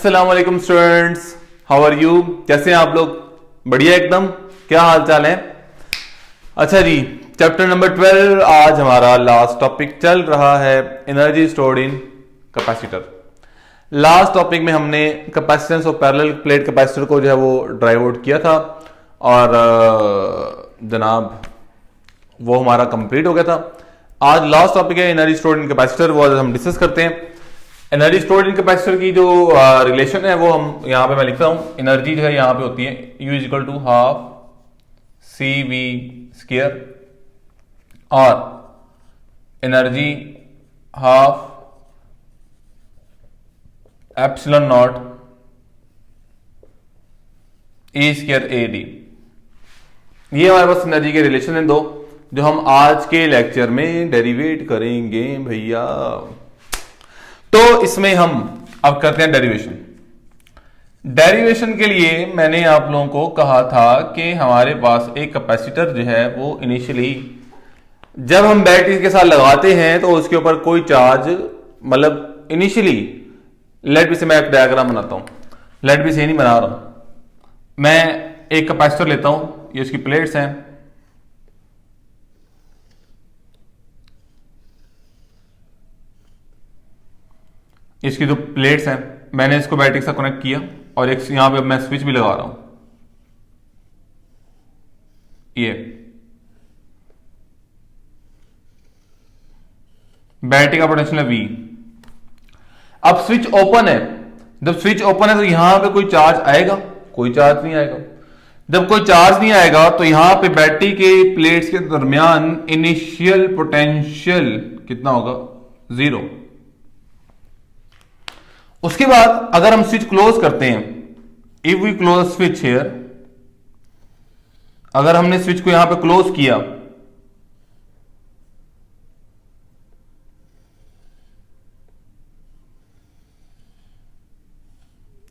अस्सलाम वालेकुम students, how are you. कैसे हैं आप लोग? बढ़िया एकदम। क्या हाल चाल है? अच्छा जी, चैप्टर नंबर 12 आज हमारा लास्ट टॉपिक चल रहा है energy stored in capacitor. Last topic में हमने capacitance of parallel plate capacitor को जो है वो ड्राइव आउट किया था और जनाब वो हमारा कंप्लीट हो गया था। आज लास्ट टॉपिक है एनर्जी स्टोर्ड इन कैपेसिटर, वो आज हम डिस्कस करते हैं। एनर्जी स्टोर्ड इन कैपेसिटर की जो रिलेशन है वो हम यहाँ पे मैं लिखता हूं। एनर्जी जो है यहाँ पे होती है U is equal to half CV square और energy half epsilon naught E square AD। ये हमारे पास एनर्जी के रिलेशन है दो, जो हम आज के लेक्चर में डेरिवेट करेंगे भैया। तो इसमें हम अब करते हैं डेरिवेशन। डेरिवेशन के लिए मैंने आप लोगों को कहा था कि हमारे पास एक कैपेसिटर जो है वो इनिशियली जब हम बैटरी के साथ लगाते हैं तो उसके ऊपर कोई चार्ज, मतलब इनिशियली लेट बी से मैं एक डायग्राम बनाता हूं। लेट बी से नहीं बना रहा हूं, मैं एक कैपेसिटर लेता हूं, ये उसकी प्लेट्स हैं। इसकी जो प्लेट्स हैं मैंने इसको बैटरी के साथ कनेक्ट किया और एक यहां पे मैं स्विच भी लगा रहा हूं। ये बैटरी का पोटेंशियल है V। अब स्विच ओपन है, जब स्विच ओपन है तो यहां पे कोई चार्ज आएगा? कोई चार्ज नहीं आएगा। जब कोई चार्ज नहीं आएगा तो यहां पे बैटरी के प्लेट्स के दरमियान इनिशियल पोटेंशियल कितना होगा? 0। उसके बाद अगर हम स्विच क्लोज करते हैं, if we close switch here, अगर हमने स्विच को यहां पे क्लोज किया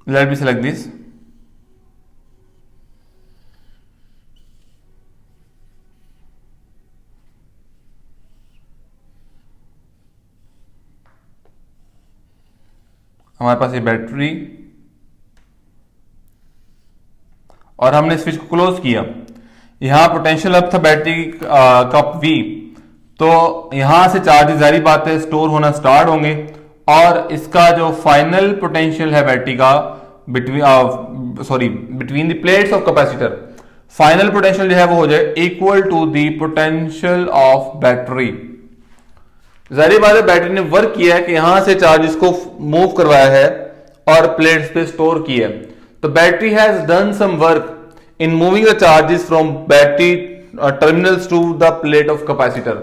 लेट मी सेलेक्ट दिस, हमारे पास ये बैटरी और हमने स्विच को क्लोज किया। यहां पोटेंशियल अप था बैटरी का V, तो यहां से चार्जेस जारी बात है स्टोर होना स्टार्ट होंगे और इसका जो फाइनल पोटेंशियल है बैटरी का between the plates of capacitor, final potential जो है वो हो जाए equal to the potential of battery. जाहिर बात है बैटरी ने वर्क किया है कि यहां से चार्जेस को मूव करवाया है और प्लेट्स पे स्टोर किया है। तो battery has done some work in moving the charges from battery terminals to the plate of capacitor.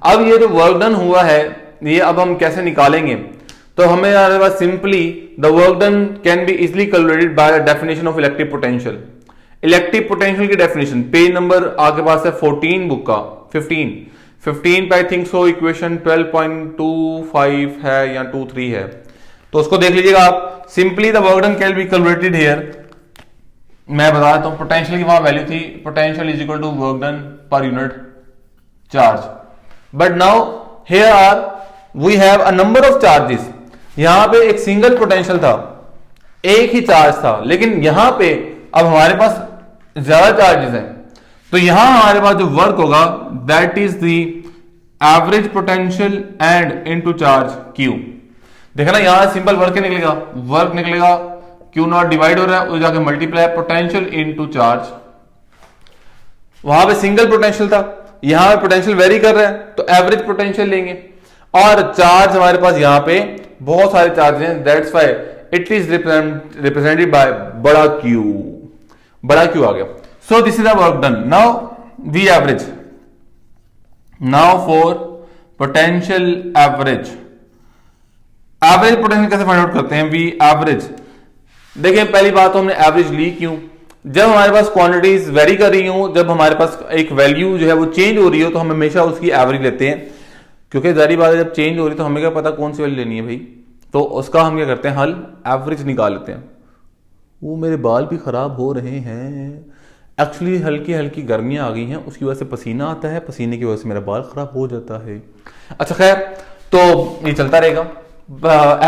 अब ये जो वर्क डन हुआ है ये अब हम कैसे निकालेंगे? तो हमें हमारे पास simply the work done can be easily calculated by the definition of electric potential. Electric potential की डेफिनेशन पेज नंबर आपके पास है 14 बुक का 15 पे आई थिंक सो इक्वेशन 12.25 है या 23 है, तो उसको देख लीजिएगा आप। Simply the work done can be calculated here. मैं बता देता हूं पोटेंशियल की वहां वैल्यू थी potential is equal to work done per unit charge, but now here are we have a number of charges. यहां पे एक सिंगल पोटेंशियल था, एक ही चार्ज था, लेकिन यहां पे अब हमारे पास ज्यादा चार्जेस हैं, तो यहां हमारे पास जो वर्क होगा that is the average potential and into charge Q। देखा ना, यहां सिंपल वर्क निकलेगा, वर्क निकलेगा Q नॉट डिवाइड हो रहा है, जाके मल्टीप्लाई पोटेंशियल इनटू चार्ज। वहां पे सिंगल पोटेंशियल था, यहां पे पोटेंशियल वेरी कर रहा है तो एवरेज पोटेंशियल लेंगे और चार्ज हमारे पास यहां पे बहुत सारे चार्ज हैं, that's why it is represented by बड़ा Q। बड़ा Q आ गया। So this is the work done. Now the average. Now for potential average. Average potential कैसे फाइंड आउट करते हैं? V average. देखिए पहली बात तो हमने एवरेज ली क्यों? जब हमारे पास क्वांटिटीज वेरी कर रही हो, जब हमारे पास एक वैल्यू जो है वो चेंज हो रही हो, तो हम हमेशा उसकी एवरेज लेते हैं, क्योंकि जारी बात है जब चेंज हो रही तो हमें क्या पता कौन सी वैल्यू लेनी है भाई, तो उसका हम क्या करते हैं हल एवरेज निकाल लेते हैं। वो मेरे बाल भी खराब हो रहे हैं, एक्चुअली हल्की हल्की गर्मियां आ गई हैं, उसकी वजह से पसीना आता है, पसीने की वजह से मेरा बाल खराब हो जाता है। अच्छा खैर, तो ये चलता रहेगा।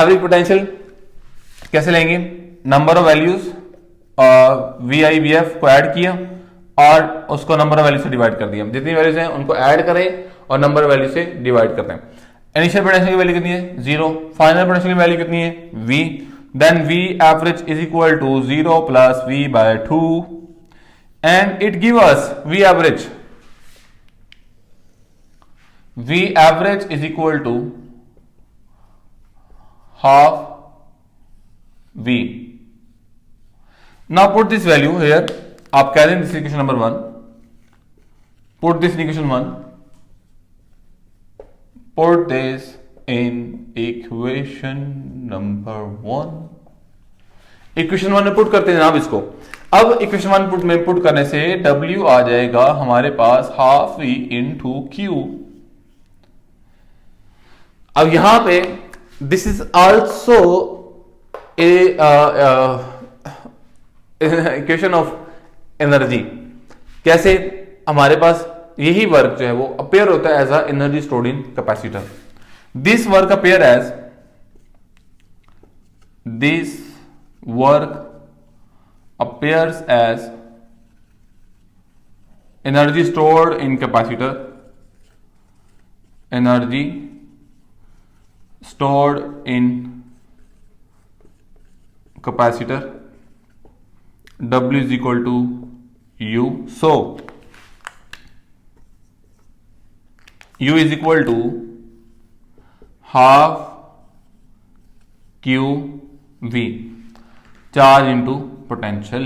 एवरेज पोटेंशियल कैसे लेंगे? Number of values V I V F को ऐड किया और उसको नंबर ऑफ वैल्यू से डिवाइड कर दिया। जितनी वैल्यूज हैं उनको ऐड करें और नंबर ऑफ वैल्यू से डिवाइड करते हैं। इनिशियल पोटेंशियल की वैल्यू कितनी है? 0। फाइनल पोटेंशियल की वैल्यू कितनी है? V। Then V average is equal to 0 plus V by 2 and it give us V average is equal to half V। Now put this value here. आप कह दें this equation number 1, put this in equation 1, put this in equation number 1। Equation 1 में put करते हैं जनाब इसको। अब equation 1 put में पुट करने से W आ जाएगा हमारे पास हाफ V इंटू Q। अब यहां पे this is also equation of energy. कैसे? हमारे पास यही वर्क जो है वो अपेयर होता है as a energy stored in capacitor. This work appear as energy stored in capacitor, energy stored in capacitor, W is equal to U। So U is equal to half Q V, charge into potential.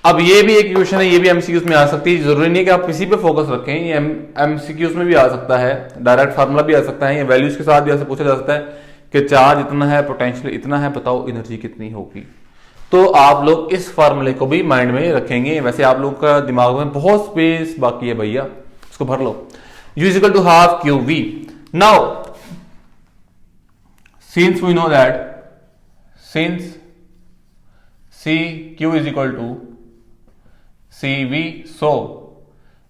अब ये भी एक equation है, ये भी MCQs में आ सकती है। जरूरी नहीं कि आप किसी पे फोकस रखें, ये एमसीक्यूज में भी आ सकता है, डायरेक्ट फार्मूला भी आ सकता है, ये वैल्यूज के साथ भी ऐसे पूछा जा सकता है कि चार्ज इतना है, पोटेंशियल इतना है, बताओ एनर्जी कितनी होगी। तो आप लोग इस फार्मूले को भी माइंड में रखेंगे। वैसे आप लोग का दिमाग में बहुत स्पेस बाकी है भैया, इसको भर लो। U is equal to half QV। Now since we know that since CQ is equal to CV, so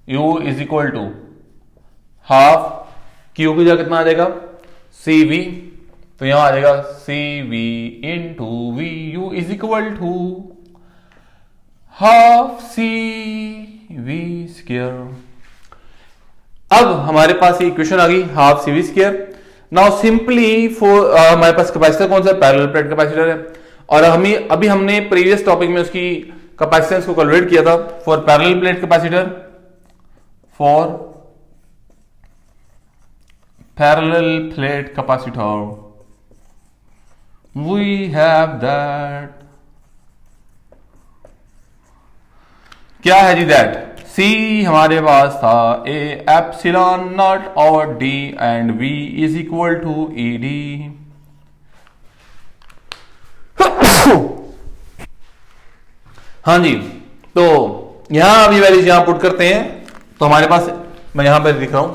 U is equal to half Q की जगह कितना आ जाएगा? CV। तो यहां आ जाएगा CV into V। U is equal to half CV square. अब हमारे पास ये इक्वेशन आ गई half CV square. Now simply for हमारे पास कैपेसिटर कौन सा? पैरेलल प्लेट कैपेसिटर है। और अभी हमने प्रीवियस टॉपिक में उसकी कैपेसिटेंस को कैलकुलेट किया था। For parallel plate capacitor, for parallel plate capacitor we have that, क्या है जी? दैट C हमारे पास था ए एप्सिलॉन नॉट और D and V is equal to ED। हाँ जी, तो यहां अभी वैल्यूज यहां पुट करते हैं तो हमारे पास, मैं यहां पर लिख रहा हूं,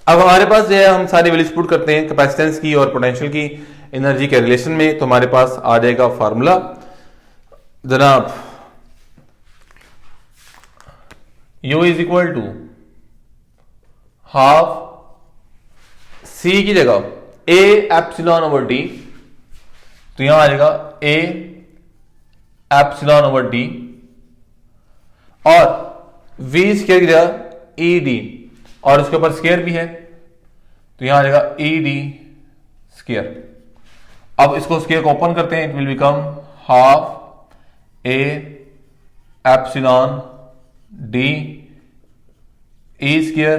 अब हमारे पास जो है हम सारी वैल्यूज पुट करते हैं कैपेसिटेंस की और पोटेंशियल की एनर्जी के रिलेशन में। तो हमारे पास आ जाएगा फार्मूला जनाब, U is equal to half C की जगह A एप्सिलॉन ओवर D, तो यहां आ जाएगा A एप्सिलॉन ओवर D और V स्क्वायर की जगह ED और उसके ऊपर स्क्वायर भी है, तो यहां आ जाएगा ED स्क्वायर। अब इसको स्क्वायर को ओपन करते हैं, it will become half A epsilon D E square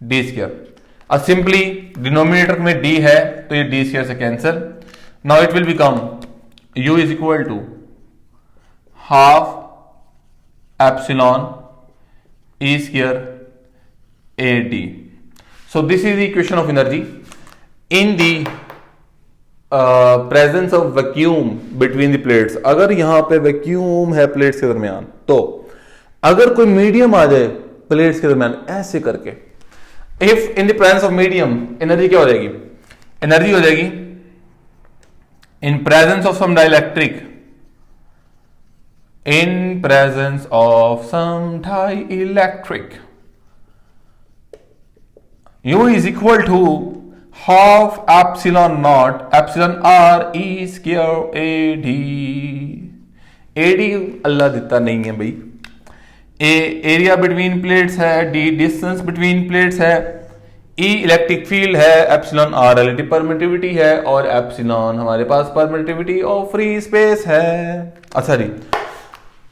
D square. अब सिंपली डिनोमिनेटर में D है तो ये D स्क्वायर से cancel. Now it will become U is equal to half epsilon E square AD। So this is the equation of energy in the presence of vacuum between the plates। अगर यहां पे vacuum है plates के दरमियान, तो अगर कोई medium आ जाए प्लेट्स के दरमियान ऐसे करके, if in the presence of medium, energy क्या हो जाएगी? एनर्जी हो जाएगी in presence of some dielectric, in presence of some dielectric, U is equal to half epsilon naught epsilon r E square A D देता नहीं है भाई। A area between plates है, डी डिस्टेंस बिटवीन प्लेट्स है, E electric field है, epsilon r relative permittivity है और epsilon हमारे पास परमिटिविटी ऑफ फ्री स्पेस है। अच्छा जी,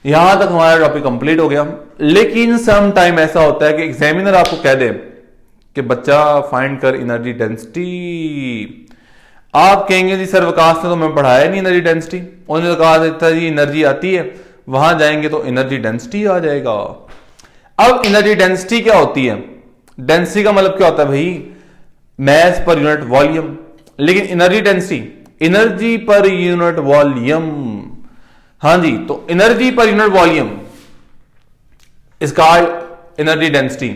यहां तक हमारा टॉपिक कंप्लीट हो गया। लेकिन सम टाइम ऐसा होता है कि एग्जामिनर आपको कह दे कि बच्चा फाइंड कर एनर्जी डेंसिटी। आप कहेंगे जी सर विकास ने तो मैं पढ़ाया नहीं एनर्जी डेंसिटी, उन्होंने कहा था जी एनर्जी आती है, वहां जाएंगे तो एनर्जी डेंसिटी आ जाएगा। अब एनर्जी डेंसिटी क्या होती है? डेंसिटी का मतलब क्या होता है भाई? Mass per unit volume. लेकिन energy density energy per unit volume. हाँ जी, तो energy per unit volume is called energy density.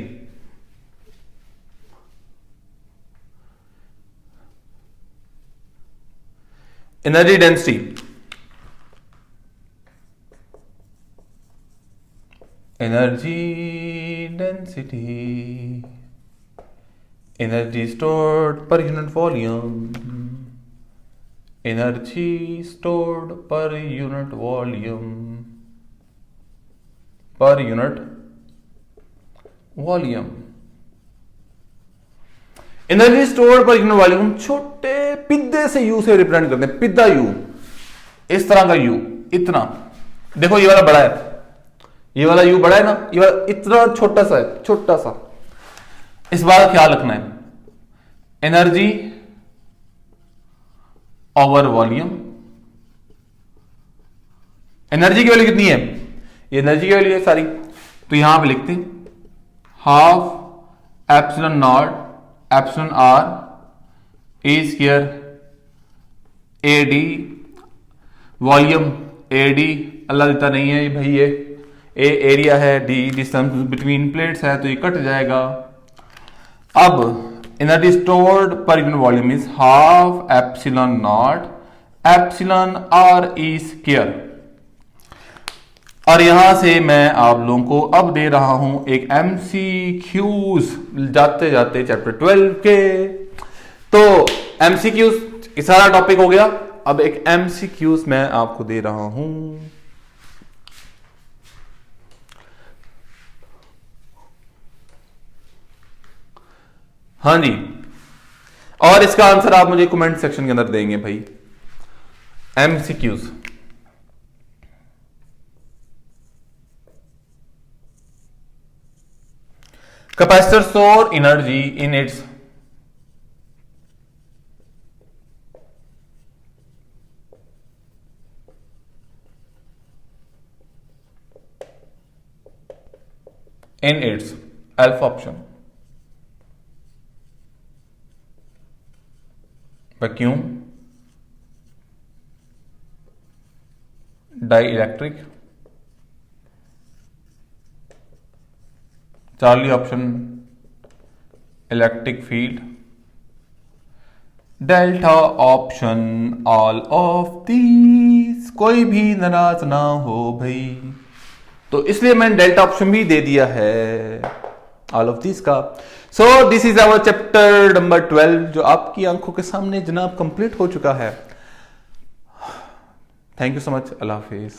Energy density, energy density, energy stored per unit volume, energy stored per unit volume, per unit volume. Energy stored per unit volume छोटे पिद्दे से you से represent करते हैं। पिद्दा you, इस तरह का you, इतना देखो, ये वाला बड़ा है, ये वाला यू बड़ा है ना, ये वाला इतना छोटा सा है, छोटा सा। इस बात का ख्याल रखना है, एनर्जी ओवर वॉल्यूम। एनर्जी की वैल्यू कितनी है? ये एनर्जी की वैल्यू है सारी, तो यहां पे लिखते हैं half epsilon naught epsilon r A square A D, volume A D Allah देता नहीं है भाई, ये ए एरिया है, डी डिस्टेंस बिटवीन प्लेट्स है, तो ये कट जाएगा। अब energy stored per unit volume is half epsilon naught epsilon r E square. और यहां से मैं आप लोगों को अब दे रहा हूं एक एमसीक्यूज जाते जाते चैप्टर 12 के। तो एमसीक्यूज ये सारा टॉपिक हो गया, अब एक एमसीक्यूज मैं आपको दे रहा हूं। हाँ जी, और इसका आंसर आप मुझे कमेंट सेक्शन के अंदर देंगे भाई। MCQs, capacitor store energy in its alpha option vacuum, dielectric, Charlie option electric field, delta option all of these. कोई भी नाराज ना हो भाई, तो इसलिए मैंने डेल्टा ऑप्शन भी दे दिया है ऑल ऑफ दीज का। So this is our chapter number 12 जो आपकी आंखों के सामने जनाब कंप्लीट हो चुका है। Thank you so much, Allah Hafiz.